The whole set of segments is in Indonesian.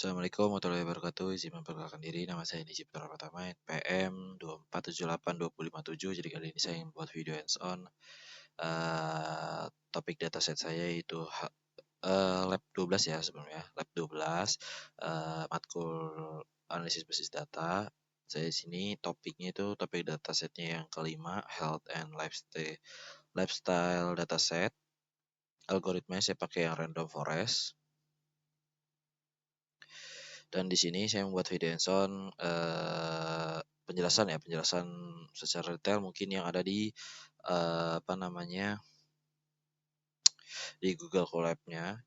Assalamualaikum warahmatullahi wabarakatuh. Izin memperkenalkan diri, nama saya Niji Putra Pratama, NPM 24782057. Jadi kali ini saya membuat video hands on. Topik dataset saya itu lab 12 ya sebelumnya, lab 12 matkul analisis basis data. Saya di sini topiknya itu topik datasetnya yang kelima, health and lifestyle dataset. Algoritmanya saya pakai yang random forest. Dan di sini saya membuat video hands-on penjelasan secara detail mungkin yang ada di di Google Colab-nya.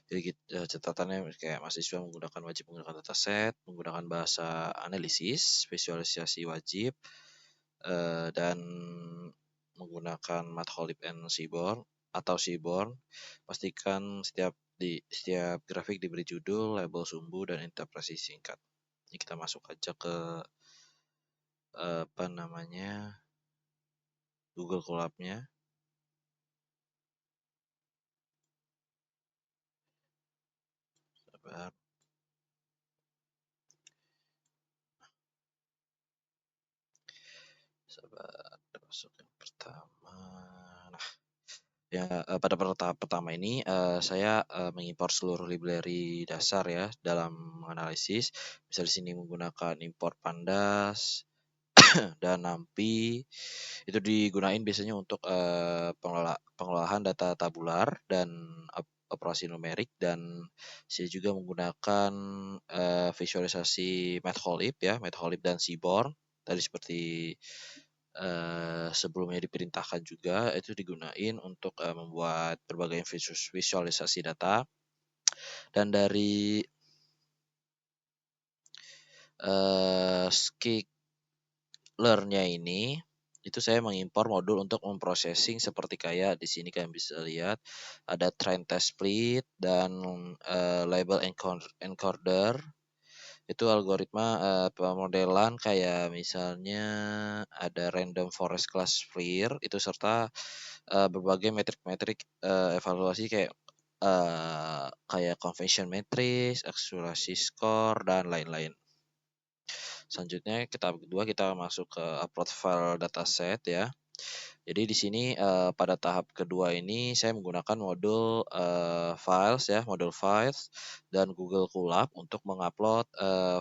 Jadi catatannya kayak mahasiswa wajib menggunakan dataset, menggunakan bahasa analisis, visualisasi wajib, dan menggunakan Matplotlib and Seaborn atau Seaborn. Pastikan setiap grafik diberi judul, label sumbu, dan interpretasi singkat. Ini kita masuk aja ke Google Colab-nya. Sabar, masuk yang pertama. Nah, ya pada tahap pertama ini saya mengimpor seluruh library dasar ya dalam menganalisis. Bisa di sini menggunakan import pandas dan NumPy. Itu digunain biasanya untuk pengelolaan data tabular dan operasi numerik, dan saya juga menggunakan visualisasi Matplotlib dan Seaborn. Tadi seperti sebelumnya diperintahkan juga, itu digunain untuk membuat berbagai visualisasi data. Dan dari Skikler-nya ini itu saya mengimpor modul untuk memprocessing seperti kayak di sini kalian bisa lihat ada train test split dan label encoder. Itu algoritma pemodelan kayak misalnya ada random forest classifier itu serta berbagai metrik-metrik evaluasi kayak convention matrix, accuracy score, dan lain-lain. Selanjutnya tahap kedua kita masuk ke upload file dataset ya. Jadi di sini pada tahap kedua ini saya menggunakan modul files dan Google Colab untuk mengupload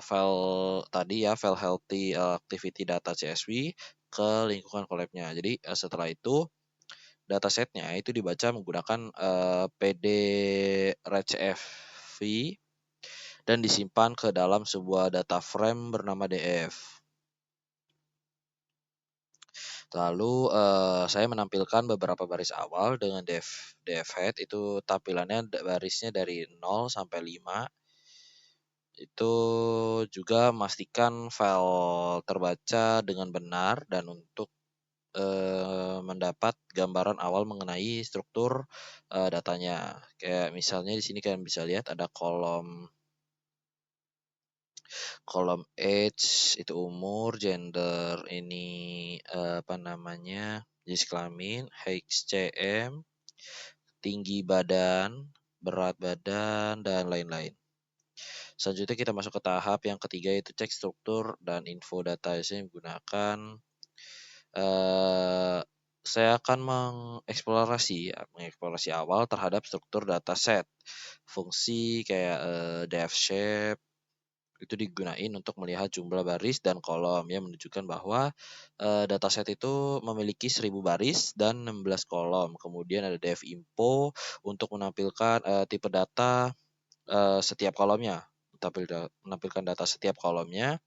file healthy activity data CSV ke lingkungan Colab-nya. Jadi setelah itu datasetnya itu dibaca menggunakan PD RCFV dan disimpan ke dalam sebuah data frame bernama DF. Lalu saya menampilkan beberapa baris awal dengan df head, itu tampilannya barisnya dari 0 sampai 5. Itu juga memastikan file terbaca dengan benar dan untuk mendapat gambaran awal mengenai struktur datanya. Kayak misalnya di sini kalian bisa lihat ada kolom age itu umur, gender ini jenis kelamin, HCM, tinggi badan, berat badan, dan lain-lain. Selanjutnya kita masuk ke tahap yang ketiga, yaitu cek struktur dan info data. Saya menggunakan saya akan mengeksplorasi awal terhadap struktur dataset. Fungsi kayak def shape itu digunain untuk melihat jumlah baris dan kolom yang menunjukkan bahwa dataset itu memiliki 1000 baris dan 16 kolom. Kemudian ada def info untuk menampilkan tipe data setiap kolomnya, menampilkan data setiap kolomnya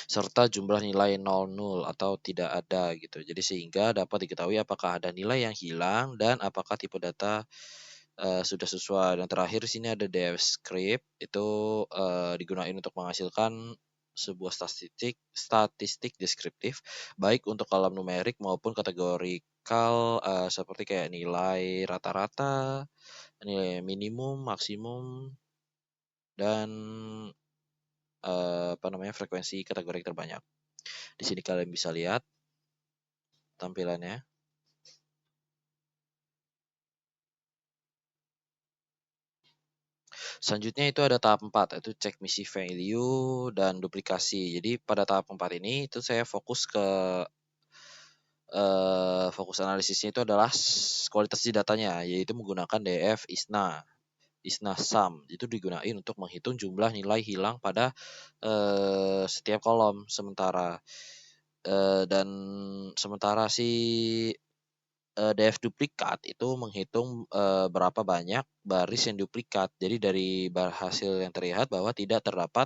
serta jumlah nilai 00 atau tidak ada gitu. Jadi sehingga dapat diketahui apakah ada nilai yang hilang dan apakah tipe data sudah sesuai. Dan terakhir di sini ada def script, itu digunakan untuk menghasilkan sebuah statistik deskriptif baik untuk kolom numerik maupun kategorikal seperti kayak nilai rata-rata, nilai minimum, maksimum, dan frekuensi kategori terbanyak. Di sini kalian bisa lihat tampilannya. Selanjutnya itu ada tahap 4, yaitu cek missing value dan duplikasi. Jadi pada tahap 4 ini itu saya fokus ke fokus analisisnya itu adalah kualitas di datanya, yaitu menggunakan DF ISNA. ISNA sum itu digunakan untuk menghitung jumlah nilai hilang pada setiap kolom dan sementara si DF duplikat itu menghitung berapa banyak baris yang duplikat. Jadi dari hasil yang terlihat bahwa tidak terdapat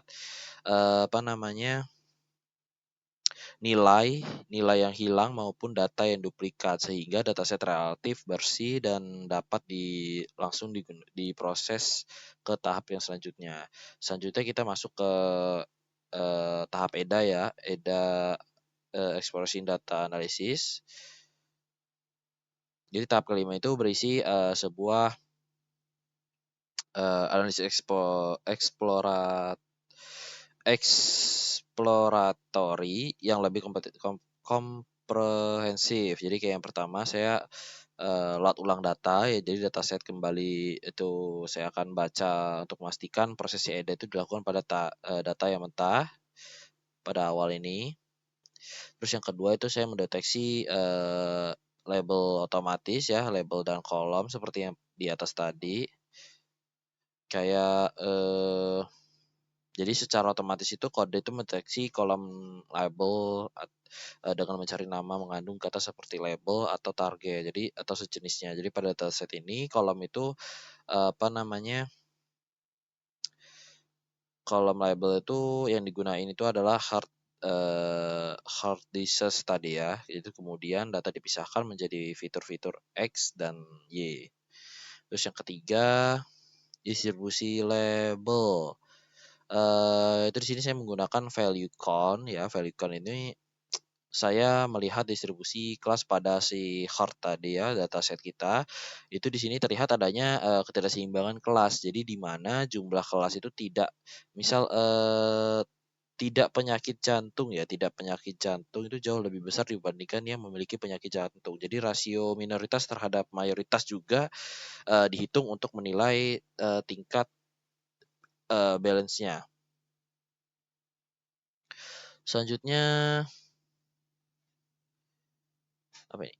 apa namanya nilai yang hilang maupun data yang duplikat, sehingga dataset relatif bersih dan dapat langsung diproses ke tahap yang selanjutnya. Selanjutnya kita masuk ke tahap EDA ya, EDA Exploration Data Analysis. Jadi tahap kelima itu berisi sebuah analisis eksploratory yang lebih komprehensif. Jadi kayak yang pertama saya load ulang data ya, jadi dataset kembali itu saya akan baca untuk memastikan proses EDA itu dilakukan pada data yang mentah pada awal ini. Terus yang kedua itu saya mendeteksi label otomatis ya, label dan kolom seperti yang di atas tadi. Kayak jadi secara otomatis itu kode itu mendeteksi kolom label dengan mencari nama mengandung kata seperti label atau target. Jadi atau sejenisnya. Jadi pada dataset ini kolom itu apa namanya? Kolom label itu yang digunain itu adalah hard disks tadi ya. Itu kemudian data dipisahkan menjadi fitur-fitur X dan Y. Terus yang ketiga, distribusi label. Itu di sini saya menggunakan value count ya. Value count ini saya melihat distribusi kelas pada si hard tadi ya, dataset kita. Itu di sini terlihat adanya ketidakseimbangan kelas. Jadi di mana jumlah kelas itu misal tidak penyakit jantung ya, tidak penyakit jantung itu jauh lebih besar dibandingkan yang memiliki penyakit jantung. Jadi rasio minoritas terhadap mayoritas juga dihitung untuk menilai tingkat balance-nya. Selanjutnya apa ini?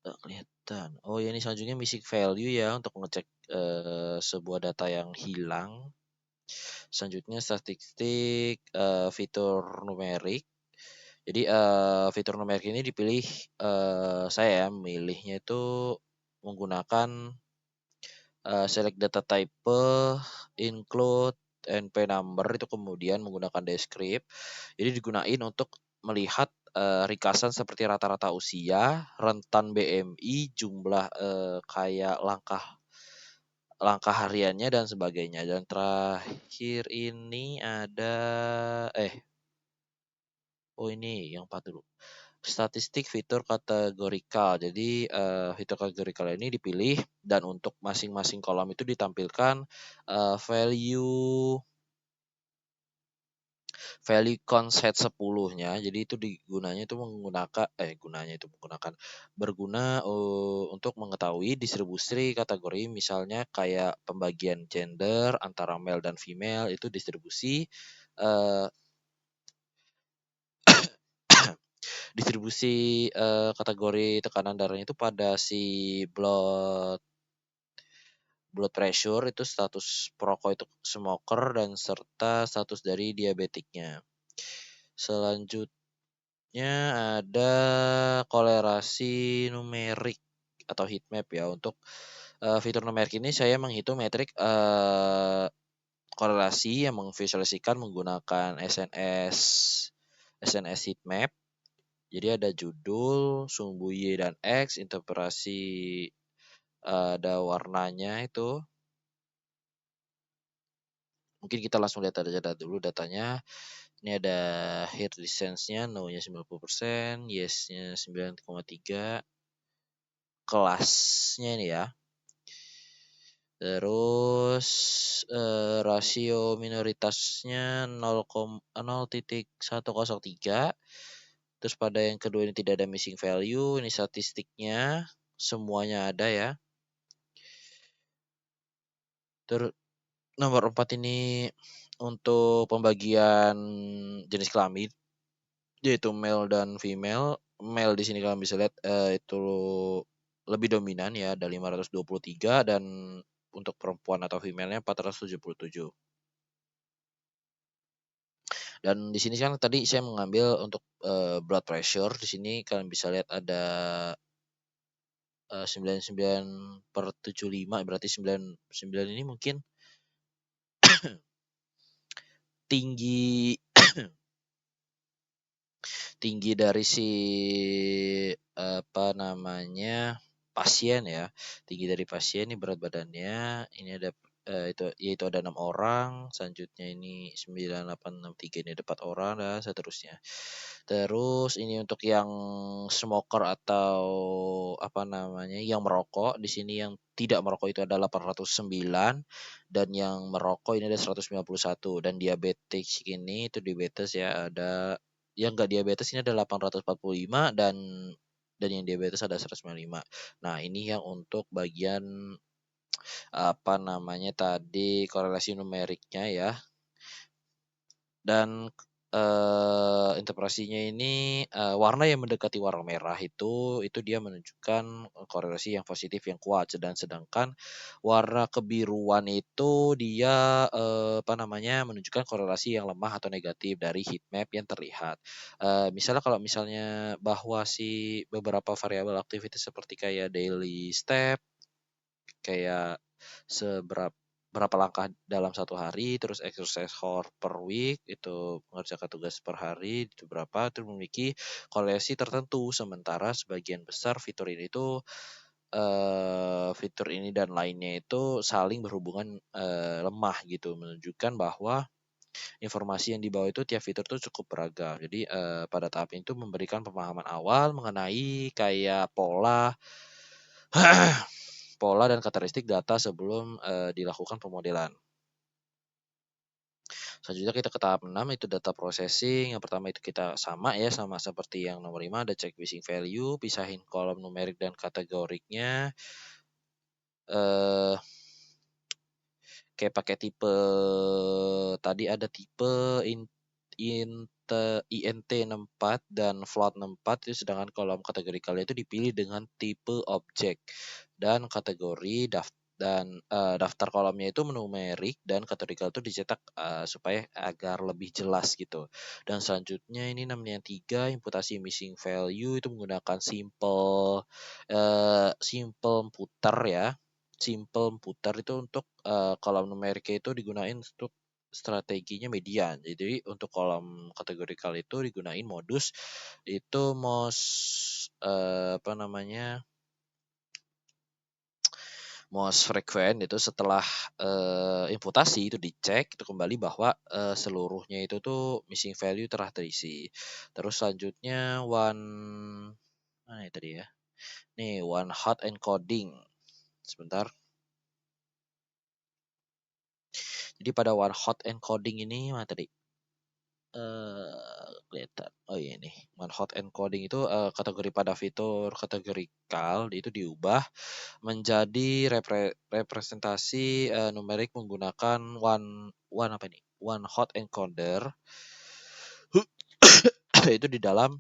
Kelihatan. Oh ya, ini selanjutnya missing value ya untuk mengecek sebuah data yang hilang. Selanjutnya statistik fitur numerik. Jadi fitur numerik ini dipilih saya ya milihnya itu menggunakan select data type, include NP number itu kemudian menggunakan descript. Jadi digunain untuk melihat ringkasan seperti rata-rata usia, rentan BMI, jumlah kayak langkah hariannya dan sebagainya. Dan terakhir ini ada ini yang 4 dulu. Statistik fitur kategorikal. Jadi fitur kategorikal ini dipilih dan untuk masing-masing kolom itu ditampilkan value conset 10-nya. Jadi itu berguna untuk mengetahui distribusi kategori, misalnya kayak pembagian gender antara male dan female itu distribusi kategori tekanan darahnya itu pada si blood pressure itu status perokok itu smoker dan serta status dari diabetiknya. Selanjutnya ada kolerasi numerik atau heat map ya. Untuk fitur numerik ini saya menghitung metrik korelasi yang memvisualisasikan menggunakan SNS heat map. Jadi ada judul, sumbu Y dan X, interpretasi ada warnanya itu. Mungkin kita langsung lihat aja dulu datanya. Ini ada heat distance-nya, no-nya 90%, yes-nya 9,3. Kelasnya ini ya. Terus rasio minoritasnya 0,103. Terus pada yang kedua ini tidak ada missing value, ini statistiknya semuanya ada ya. Nomor 4 ini untuk pembagian jenis kelamin, yaitu male dan female. Male di sini kalian bisa lihat, itu lebih dominan ya, ada 523, dan untuk perempuan atau female-nya 477. Dan di sini kan tadi saya mengambil untuk, blood pressure, di sini kalian bisa lihat ada, 99/75, berarti 99 ini mungkin tinggi tinggi dari si, apa namanya, pasien ya, tinggi dari pasien ini berat badannya, ini ada, itu yaitu ada 6 orang, selanjutnya ini 9863 ini ada 4 orang, dan seterusnya. Terus ini untuk yang smoker atau apa namanya, yang merokok, di sini yang tidak merokok itu ada 809, dan yang merokok ini ada 191, dan diabetes ini itu diabetes ya, ada yang nggak diabetes ini ada 845, dan yang diabetes ada 195. Nah, ini yang untuk bagian, apa namanya tadi, korelasi numeriknya ya. Dan, interpretasinya ini, warna yang mendekati warna merah itu dia menunjukkan, korelasi yang positif yang kuat, sedangkan warna kebiruan itu dia, apa namanya, menunjukkan korelasi yang lemah atau negatif dari heat map yang terlihat. Misalnya kalau misalnya bahwa si beberapa variabel aktivitas seperti kayak daily step, kayak berapa langkah dalam satu hari, terus exercise hour per week, itu mengerjakan tugas per hari itu berapa, itu memiliki korelasi tertentu. Sementara sebagian besar fitur ini dan lainnya itu saling berhubungan, lemah gitu, menunjukkan bahwa informasi yang dibawa itu tiap fitur itu cukup beragam. Jadi, pada tahap itu memberikan pemahaman awal mengenai kayak pola pola dan karakteristik data sebelum, dilakukan pemodelan. Selanjutnya kita ke tahap 6, itu data processing. Yang pertama itu kita sama ya, sama seperti yang nomor 5, ada check missing value, pisahin kolom numerik dan kategoriknya. Eh Kayak pakai tipe tadi ada tipe INT64 dan float 64, itu sedangkan kolom kategorikalnya itu dipilih dengan tipe objek dan kategori daftar kolomnya itu numerik dan kategorikal itu dicetak, supaya agar lebih jelas gitu. Dan selanjutnya ini namanya yang 3, imputasi missing value, itu menggunakan simple puter ya. Simple puter itu untuk, kolom numeriknya itu digunain untuk strateginya median. Jadi untuk kolom kategorikal itu digunain modus itu apa namanya, most frequent itu setelah, imputasi itu dicek itu kembali bahwa, seluruhnya itu tuh missing value telah terisi. Terus selanjutnya mana itu dia, nih one hot encoding, sebentar. Jadi pada one hot encoding ini mana tadi? Kelihatan. Oh iya nih, one hot encoding itu, kategori pada fitur kategorikal itu diubah menjadi representasi, numerik menggunakan one one apa nih, one hot encoder. Itu di dalam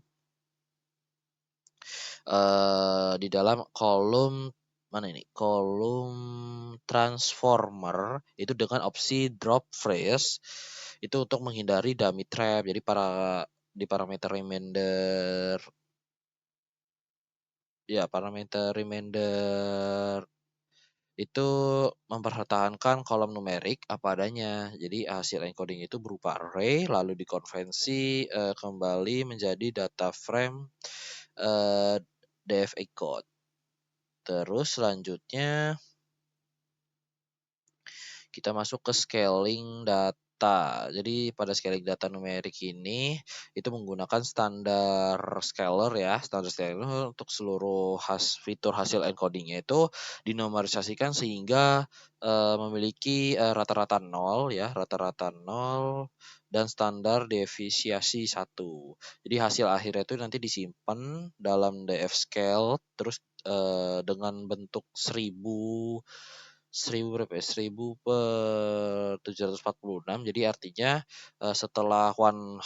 kolom mana ini, kolom transformer itu dengan opsi drop phrase, itu untuk menghindari dummy trap. Jadi di parameter remainder ya, parameter remainder itu mempertahankan kolom numerik apa adanya. Jadi hasil encoding itu berupa array lalu dikonvensi, kembali menjadi data frame, eee, DFA code. Terus selanjutnya kita masuk ke scaling data. Jadi pada scaling data numerik ini itu menggunakan standar scaler ya. Standar scaler untuk seluruh fitur hasil encodingnya itu dinomorisasikan sehingga, memiliki, rata-rata 0 ya, rata-rata 0 dan standar deviasi 1. Jadi hasil akhirnya itu nanti disimpan dalam DF scale terus, dengan bentuk 1000 1000 berapa ya, 1000/746. Jadi artinya, setelah one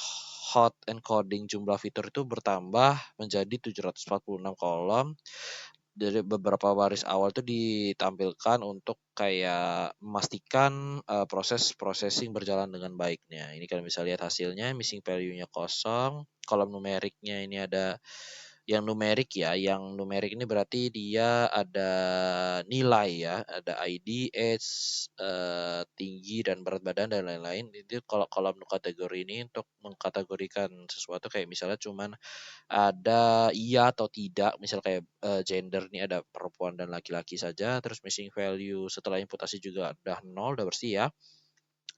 hot encoding jumlah fitur itu bertambah menjadi 746 kolom. Dari beberapa baris awal itu ditampilkan untuk kayak memastikan, proses processing berjalan dengan baiknya. Ini kalian bisa lihat hasilnya, missing value-nya kosong, kolom numeriknya ini ada yang numerik ya, yang numerik ini berarti dia ada nilai ya, ada ID, age, tinggi dan berat badan dan lain-lain. Itu kalau kolom kategori ini untuk mengkategorikan sesuatu kayak misalnya cuman ada iya atau tidak, misal kayak, gender nih ada perempuan dan laki-laki saja, terus missing value setelah inputasi juga udah 0, udah bersih ya.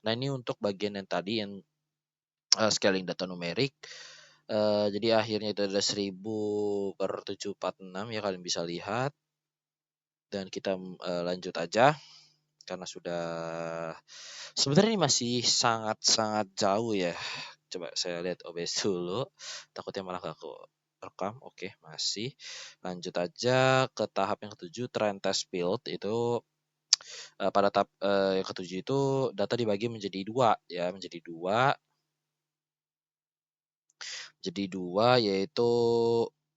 Nah ini untuk bagian yang tadi yang, scaling data numerik. Jadi akhirnya itu ada 1000/746 ya kalian bisa lihat, dan kita, lanjut aja karena sudah sebenarnya ini masih sangat-sangat jauh ya. Coba saya lihat OBS dulu, takutnya malah gak rekam. Oke, masih. Lanjut aja ke tahap yang ketujuh, trend test build itu, pada tahap, yang ketujuh itu data dibagi menjadi dua ya, jadi dua yaitu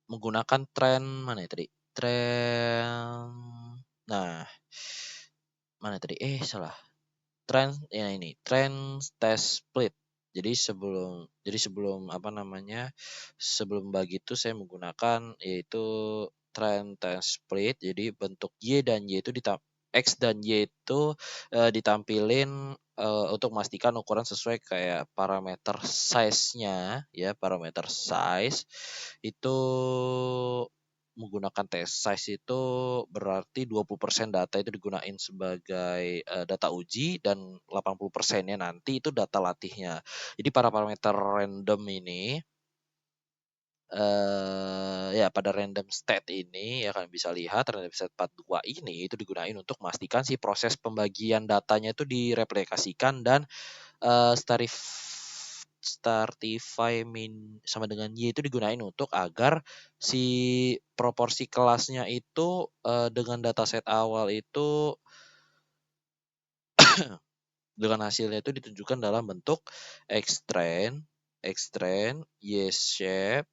menggunakan tren mana ya tadi? Tren nah, mana tadi? Salah. Tren ya ini, tren test split. Jadi sebelum apa namanya, sebelum bagi itu saya menggunakan yaitu tren test split. Jadi bentuk Y dan Y itu X dan Y itu, ditampilin, untuk memastikan ukuran sesuai kayak parameter size-nya ya, parameter size itu menggunakan test size itu berarti 20% data itu digunain sebagai, data uji dan 80%-nya nanti itu data latihnya. Jadi para parameter random ini, ya pada random state ini ya kalian bisa lihat random state 42 ini itu digunain untuk memastikan si proses pembagian datanya itu direplikasikan dan starif Startify min sama dengan Y itu digunain untuk agar si proporsi kelasnya itu, dengan dataset awal itu dengan hasilnya itu ditunjukkan dalam bentuk X-trend, Y-shape,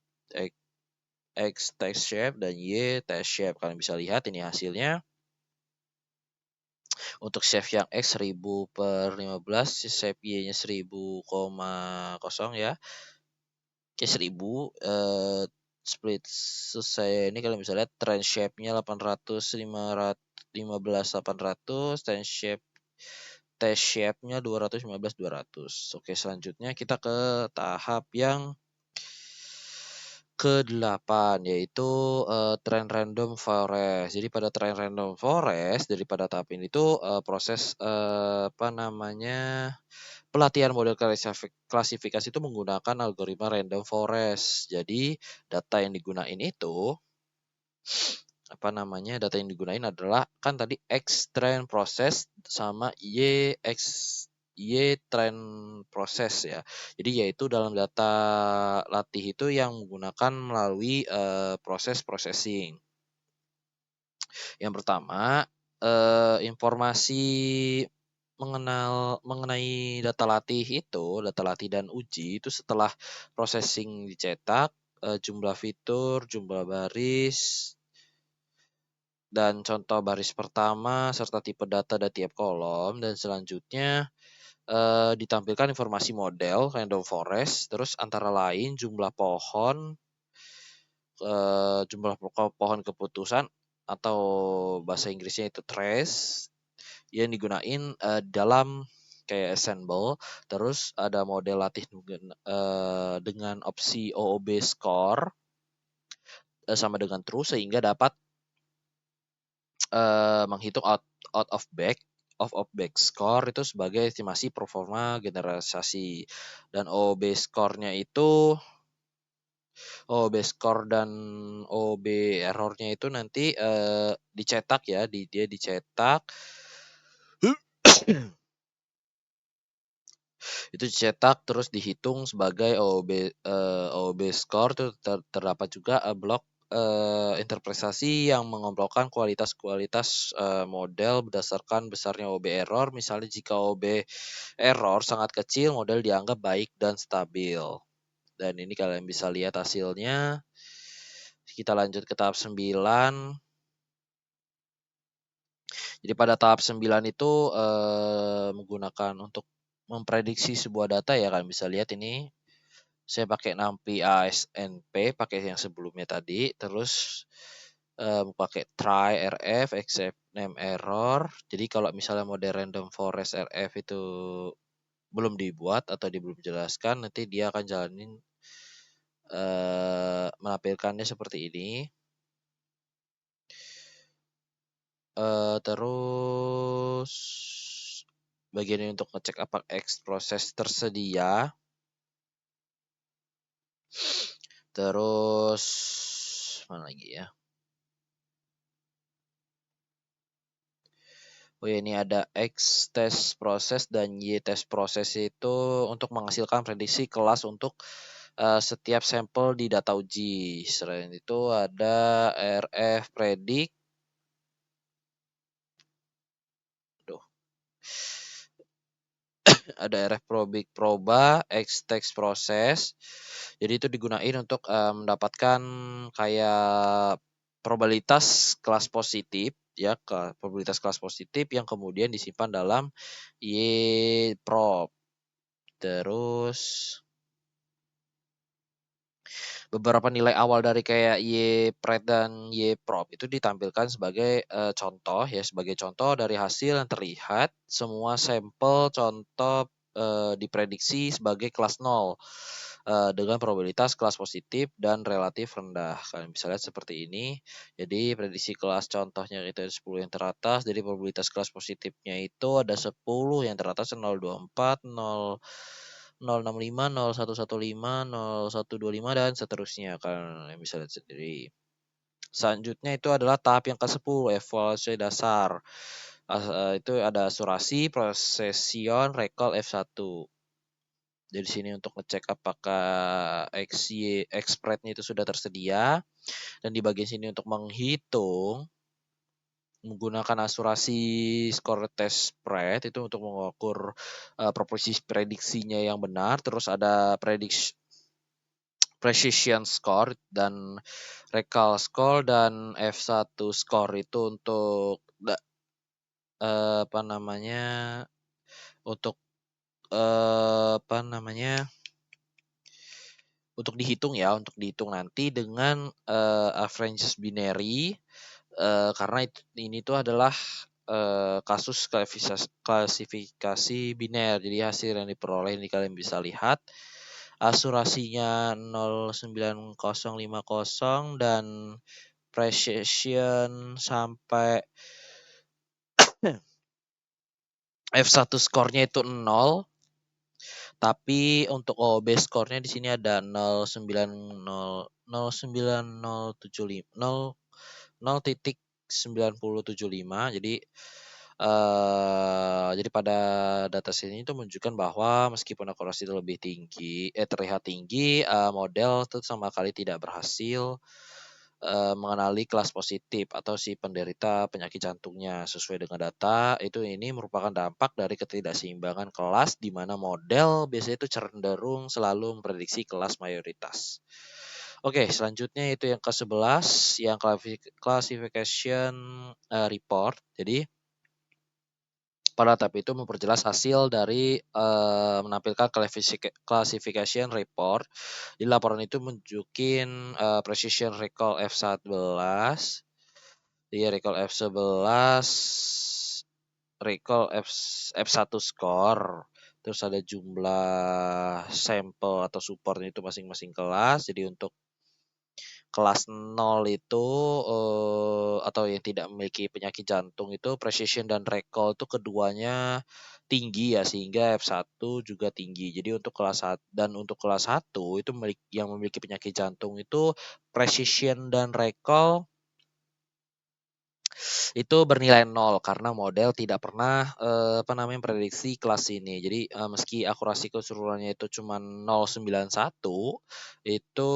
X test shape, dan Y test shape. Kalian bisa lihat ini hasilnya. Untuk shape yang X 1000/15, shape Y-nya 1000,0 ya. Oke 1000, split selesai ini kalian bisa lihat trend shape-nya 800, 15, 800, test shape-nya 200, 15, 200. Oke, selanjutnya kita ke tahap yang ke-8 yaitu, trend random forest. Jadi pada trend random forest daripada tahap ini tuh, proses, apa namanya, pelatihan model klasifikasi itu menggunakan algoritma random forest. Jadi data yang digunain itu, apa namanya, data yang digunain adalah kan tadi X trend proses sama Y trend proses ya. Jadi yaitu dalam data latih itu yang menggunakan melalui, proses processing. Yang pertama, informasi mengenai data latih dan uji itu setelah processing dicetak, jumlah fitur, jumlah baris, dan contoh baris pertama serta tipe data dan tiap kolom, dan selanjutnya, ditampilkan informasi model random forest, terus antara lain jumlah pohon keputusan atau bahasa Inggrisnya itu trace yang digunain, dalam kayak assemble, terus ada model latih dengan opsi OOB score, sama dengan true sehingga dapat, menghitung out of back score itu sebagai estimasi performa generalisasi, dan OOB score dan OOB errornya itu nanti, dicetak ya, dia dicetak itu dicetak terus dihitung sebagai OOB score tuh terdapat juga, blok, interpretasi yang mengobrolkan kualitas-kualitas, model berdasarkan besarnya OB error. Misalnya jika OB error sangat kecil, model dianggap baik dan stabil. Dan ini kalian bisa lihat hasilnya. Kita lanjut ke tahap 9. Jadi pada tahap 9 itu, menggunakan untuk memprediksi sebuah data ya, kalian bisa lihat ini. Saya pakai NumPy ASNP, pakai yang sebelumnya tadi, terus pakai try RF, except name error. Jadi kalau misalnya mode random forest RF itu belum dibuat atau belum dijelaskan, nanti dia akan jalanin menampilkannya seperti ini. Terus bagian ini untuk ngecek apakah X proses tersedia. Terus mana lagi ya? Oh ya, ini ada X test proses dan Y test proses itu untuk menghasilkan prediksi kelas untuk setiap sampel di data uji. Selain itu ada RF predict. Duh. Ada RF proba, X text proses. Jadi itu digunain untuk mendapatkan kayak probabilitas kelas positif ya, probabilitas kelas positif yang kemudian disimpan dalam Y prob. Terus beberapa nilai awal dari kayak Y-pred dan Y-prob itu ditampilkan sebagai contoh ya, sebagai contoh dari hasil yang terlihat semua sampel contoh diprediksi sebagai kelas 0 dengan probabilitas kelas positif dan relatif rendah. Kalian bisa lihat seperti ini. Jadi prediksi kelas contohnya itu ada 10 yang teratas, jadi probabilitas kelas positifnya itu ada 10 yang teratas 024, 065, 0115, 0125 dan seterusnya. Kalian bisa lihat sendiri. Selanjutnya itu adalah tahap yang ke-10, evaluasi dasar. Itu ada asurasi, prosesion, recall F1. Dari sini untuk ngecek apakah XY-nya itu sudah tersedia. Dan di bagian sini untuk menghitung menggunakan asurasi skor test spread itu untuk mengukur proporsi prediksinya yang benar. Terus ada precision score dan recall score dan F1 score itu untuk apa namanya untuk apa namanya untuk dihitung ya, untuk dihitung nanti dengan Averages binary karena ini tuh adalah kasus klasifikasi biner. Jadi hasil yang diperoleh ini kalian bisa lihat asurasinya 09050 dan precision sampai F1 skornya itu 0. Tapi untuk OB skornya di sini ada 0,9075. Jadi pada data sini itu menunjukkan bahwa meskipun akurasi itu lebih tinggi, terlihat tinggi, model itu sama sekali tidak berhasil mengenali kelas positif atau si penderita penyakit jantungnya. Sesuai dengan data, ini merupakan dampak dari ketidakseimbangan kelas di mana model biasanya itu cenderung selalu memprediksi kelas mayoritas. Oke, selanjutnya itu yang ke-11 yang classification report. Jadi pada tahap itu memperjelas hasil dari menampilkan classification report. Di laporan itu menunjukin precision recall F11, recall F11, recall F1 score. Terus ada jumlah sampel atau support itu masing-masing kelas. Jadi untuk kelas 0 itu atau yang tidak memiliki penyakit jantung itu precision dan recall itu keduanya tinggi ya, sehingga F1 juga tinggi. Jadi untuk kelas 1 dan untuk kelas 1 itu yang memiliki penyakit jantung itu precision dan recall itu bernilai nol karena model tidak pernah, prediksi kelas ini. Jadi, meski akurasi keseluruhannya itu cuma 0,91, itu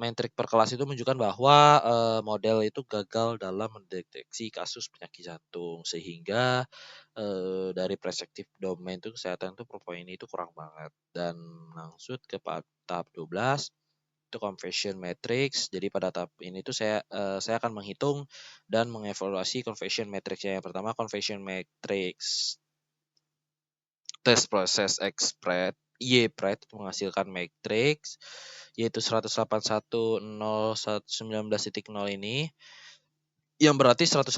metrik per kelas itu menunjukkan bahwa, model itu gagal dalam mendeteksi kasus penyakit jantung. Sehingga, dari perspektif domain itu kesehatan tuh Propo ini itu kurang banget. Dan langsung ke tahap 12 itu confession matrix. Jadi pada tahap ini tuh saya akan menghitung dan mengevaluasi confession matrix-nya. Yang pertama confession matrix test proses express YPRED itu menghasilkan matrix yaitu 181.019.0 ini yang berarti 181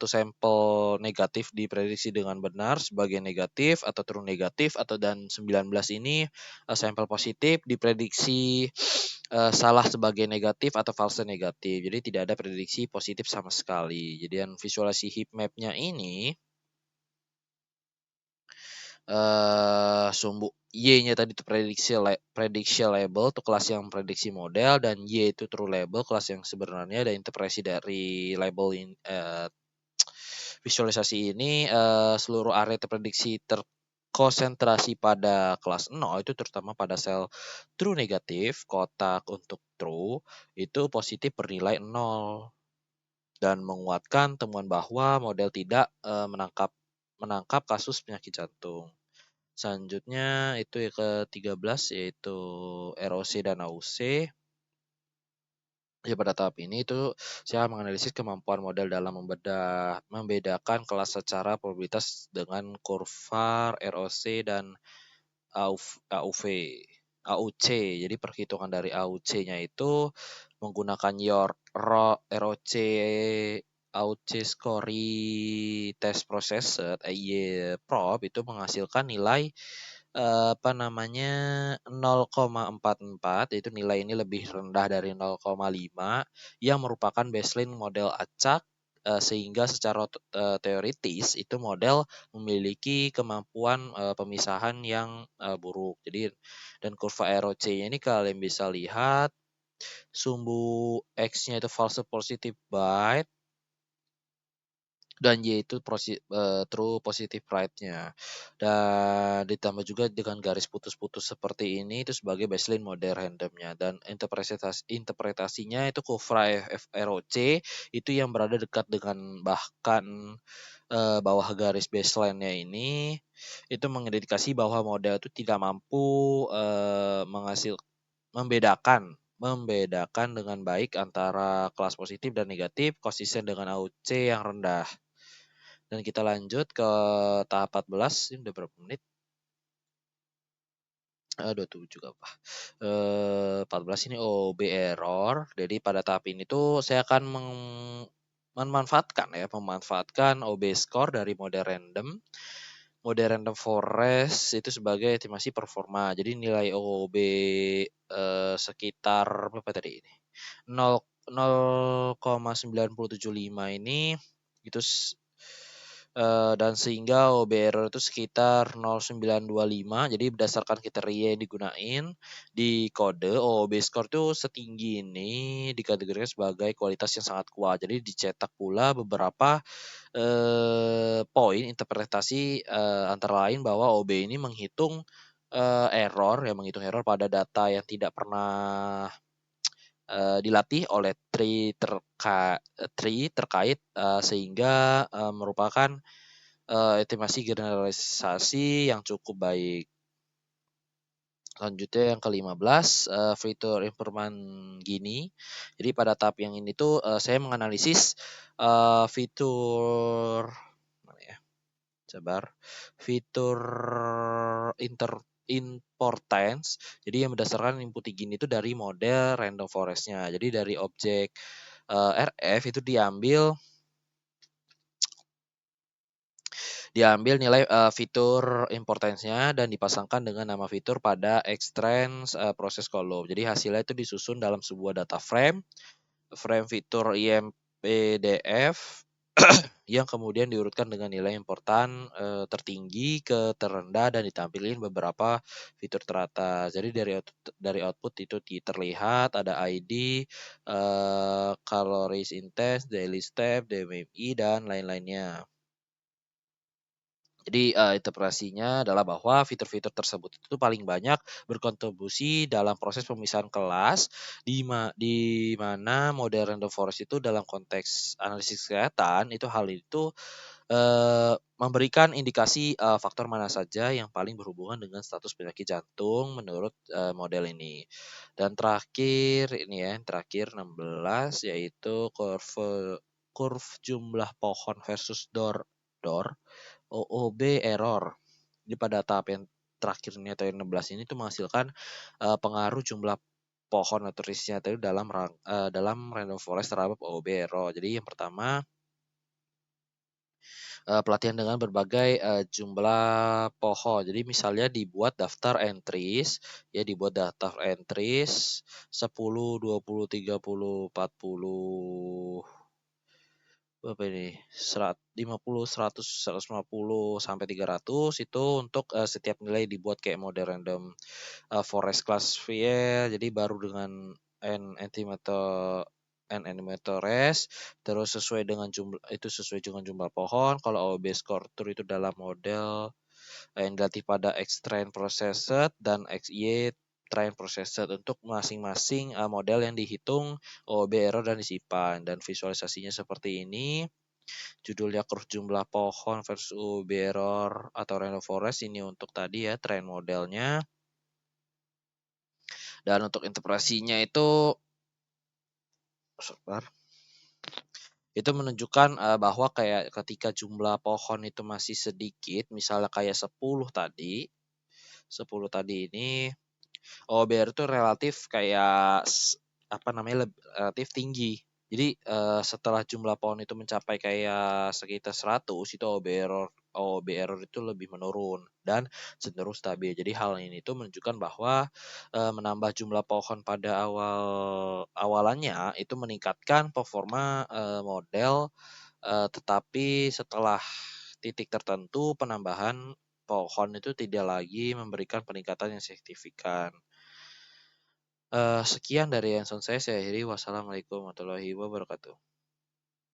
sampel negatif diprediksi dengan benar sebagai negatif atau true negatif atau dan 19 ini sampel positif diprediksi salah sebagai negatif atau false negatif. Jadi tidak ada prediksi positif sama sekali. Jadi yang visualisasi heat map-nya ini sumbu Y-nya tadi itu prediction label itu kelas yang prediksi model dan Y itu true label kelas yang sebenarnya dan interpretasi dari label visualisasi ini seluruh area terprediksi terkonsentrasi pada kelas 0 itu terutama pada sel true negatif, kotak untuk true itu positif bernilai 0 dan menguatkan temuan bahwa model tidak menangkap kasus penyakit jantung. Selanjutnya itu yang ke-13 yaitu ROC dan AUC. Ya pada tahap ini itu saya menganalisis kemampuan model dalam membedakan kelas secara probabilitas dengan kurva ROC dan AUV, AUC. Jadi perhitungan dari AUC-nya itu menggunakan ROC AUC scoring test processor probe itu menghasilkan nilai 0,44 yaitu nilai ini lebih rendah dari 0,5 yang merupakan baseline model acak sehingga secara teoritis itu model memiliki kemampuan pemisahan yang buruk. Jadi dan kurva ROC-nya ini kalian bisa lihat sumbu X-nya itu false positive byte dan Y itu true positive right-nya. Dan ditambah juga dengan garis putus-putus seperti ini itu sebagai baseline model randomnya dan interpretasinya itu kurva FROC itu yang berada dekat dengan bahkan bawah garis baseline-nya ini itu mengindikasi bahwa model itu tidak mampu membedakan dengan baik antara kelas positif dan negatif konsisten dengan AUC yang rendah. Dan kita lanjut ke tahap 14, ini udah berapa menit? 27 apa? 14 ini OB error. Jadi pada tahap ini tuh saya akan memanfaatkan OB score dari mode random forest itu sebagai estimasi performa. Jadi nilai OB sekitar berapa tadi ini? 0,9075 ini itu dan sehingga OBR itu sekitar 0,925. Jadi berdasarkan kriteria yang digunain di kode OB score itu setinggi ini dikategorikan sebagai kualitas yang sangat kuat. Jadi dicetak pula beberapa poin interpretasi antara lain bahwa OB ini menghitung menghitung error pada data yang tidak pernah dilatih oleh tree terkait sehingga merupakan estimasi generalisasi yang cukup baik. Selanjutnya yang ke-15 fitur improvement gini. Jadi pada tahap yang ini tuh saya menganalisis fitur mana ya? Sabar. Fitur importance. Jadi yang berdasarkan input gini itu dari model random forest-nya. Jadi dari objek RF itu diambil nilai fitur importance-nya dan dipasangkan dengan nama fitur pada extends proses column. Jadi hasilnya itu disusun dalam sebuah data frame fitur IMPDF yang kemudian diurutkan dengan nilai important, tertinggi ke terendah dan ditampilkan beberapa fitur teratas. Jadi dari output itu terlihat ada ID, calories intake, daily step, DMMI, dan lain-lainnya. Jadi, interpretasinya adalah bahwa fitur-fitur tersebut itu paling banyak berkontribusi dalam proses pemisahan kelas, di mana model random forest itu dalam konteks analisis kesehatan, itu hal itu, memberikan indikasi, faktor mana saja yang paling berhubungan dengan status penyakit jantung menurut, model ini. Dan terakhir ini ya, yang terakhir 16 yaitu kurve jumlah pohon versus DOR. OOB error. Jadi pada tahap yang terakhir ini atau yang 16 ini tuh menghasilkan, pengaruh jumlah pohon atau risnya tadi dalam random forest terhadap OOB error. Jadi yang pertama, pelatihan dengan berbagai, jumlah pohon. Jadi misalnya dibuat daftar entries, ya dibuat daftar entries 10, 20, 30, 40, berapa ini, 50, 100, 150, sampai 300 itu untuk, setiap nilai dibuat kayak model random, forest classifier, jadi baru dengan n entimeters, terus sesuai dengan jumlah pohon. Kalau OOB score tour itu dalam model, yang dilatih pada X train processed dan XY train processed untuk masing-masing, model yang dihitung OOB error dan disimpan, dan visualisasinya seperti ini. Judulnya curve jumlah pohon versus OOB error atau random forest, ini untuk tadi ya train modelnya. Dan untuk interpretasinya itu sebentar, itu menunjukkan, bahwa kayak ketika jumlah pohon itu masih sedikit, misalnya kayak 10 tadi ini, OBR itu relatif kayak apa namanya, relatif tinggi. Jadi, setelah jumlah pohon itu mencapai kayak sekitar 100, itu OOB error itu lebih menurun dan cenderung stabil. Jadi hal ini tuh menunjukkan bahwa, menambah jumlah pohon pada awalannya itu meningkatkan performa, model, tetapi setelah titik tertentu penambahan pohon itu tidak lagi memberikan peningkatan yang signifikan. Sekian dari Hanson saya akhiri. Wassalamualaikum warahmatullahi wabarakatuh.